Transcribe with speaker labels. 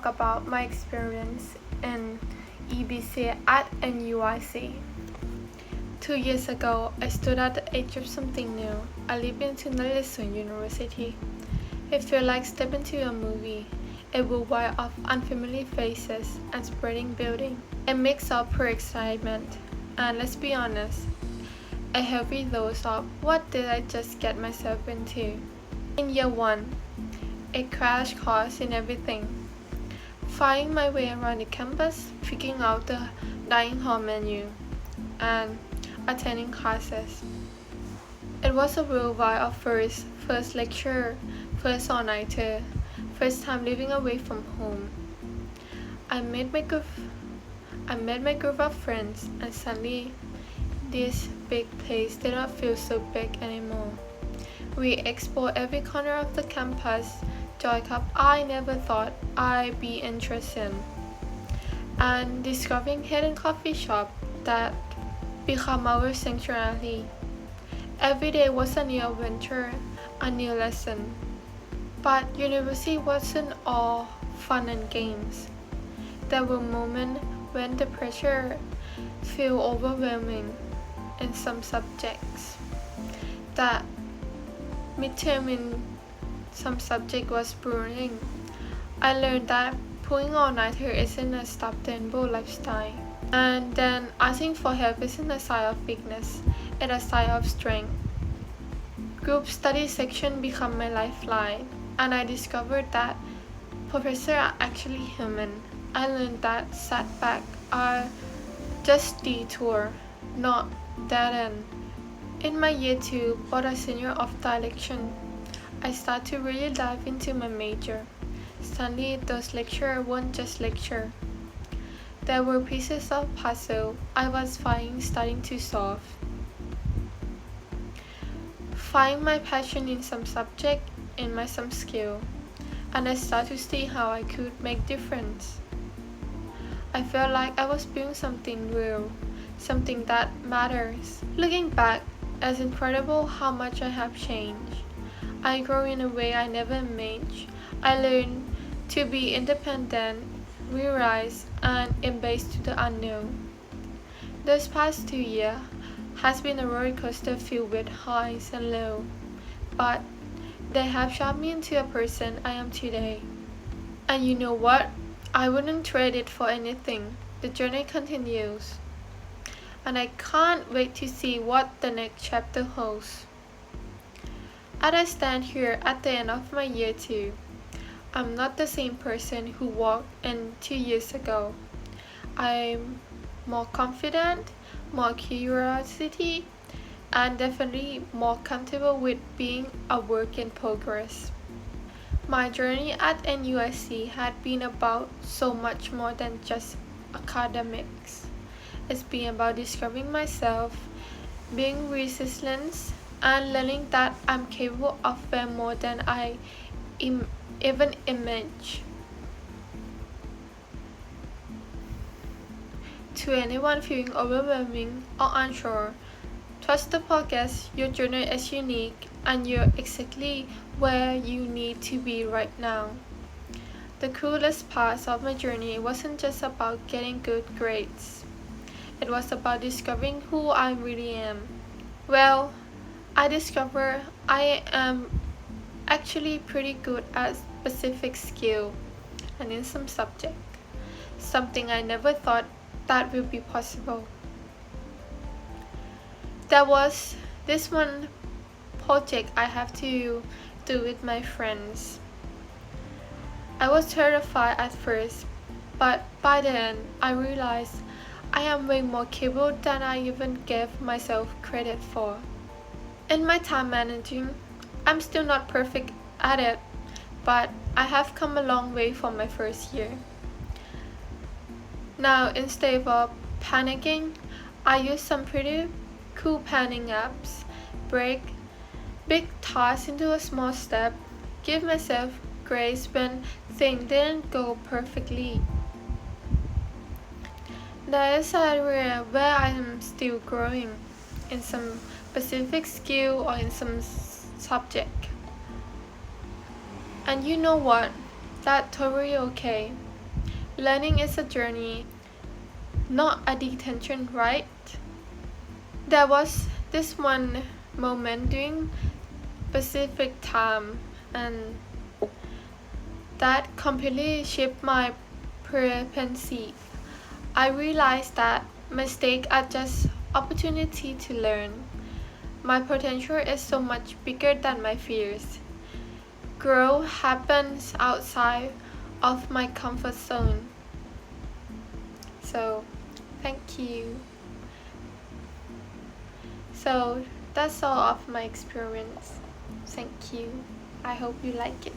Speaker 1: talk about my experience in EBC at NUIC. 2 years ago, I stood at the edge of something new. I leaped into Nallisun University. It felt like stepping into a movie, a worldwide of unfamiliar faces and spreading building. A mix of pure excitement, and let's be honest, a heavy dose of what did I just get myself into. In year 1, a crash course in everything. Finding my way around the campus, picking out the dining hall menu, and attending classes. It was a whirlwind of first lecture, first all-nighter, first time living away from home. I met my group of friends, and suddenly this big place did not feel so big anymore. We explored every corner of the campus, joy cup I never thought I'd be interested in, and discovering hidden coffee shop that become our sanctuary. Every day was a new adventure, a new lesson. But university wasn't all fun and games. There were moments when the pressure felt overwhelming in some subjects. That midterm in some subject was grueling. I learned that pulling all-nighter isn't a sustainable lifestyle. And then asking for help isn't a sign of weakness, it's a sign of strength. Group study section became my lifeline, and I discovered that professors are actually human. I learned that setbacks are just detour, not dead end. In my year 2, but a senior of direction, I started to really dive into my major. Suddenly, those lecturers weren't just lecture. There were pieces of puzzle I was starting to solve. Find my passion in some subject, in my some skill, and I started to see how I could make difference. I felt like I was building something real, something that matters. Looking back, it's incredible how much I have changed. I grew in a way I never imagined. I learned to be independent, realize, and embrace to the unknown. This past 2 years has been a roller coaster filled with highs and lows, but they have shaped me into a person I am today. And you know what? I wouldn't trade it for anything. The journey continues, and I can't wait to see what the next chapter holds. As I stand here at the end of my year 2, I'm not the same person who walked in 2 years ago. I'm more confident, more curiosity, and definitely more comfortable with being a work in progress. My journey at NUSC had been about so much more than just academics. It's been about discovering myself, being resilient, and learning that I'm capable of far more than I even imagine. To anyone feeling overwhelming or unsure, trust the podcast. Your journey is unique and you're exactly where you need to be right now. The coolest part of my journey wasn't just about getting good grades. It was about discovering who I really am. Well, I discovered I am actually pretty good at specific skill and in some subject, something I never thought that would be possible. There was this one project I have to do with my friends. I was terrified at first, but by then I realized I am way more capable than I even gave myself credit for. In my time managing, I'm still not perfect at it, but I have come a long way from my first year. Now, instead of panicking, I use some pretty cool planning apps, break big tasks into a small step, give myself grace when things didn't go perfectly. There is an area where I am still growing in some specific skill or in some subject. And you know what? That's totally okay. Learning is a journey, not a detention, right? There was this one moment during Pacific time, and that completely shifted my perspective. I realized that mistakes are just opportunity to learn. My potential is so much bigger than my fears. Growth happens outside of my comfort zone. So, thank you. So, that's all of my experience. Thank you. I hope you like it.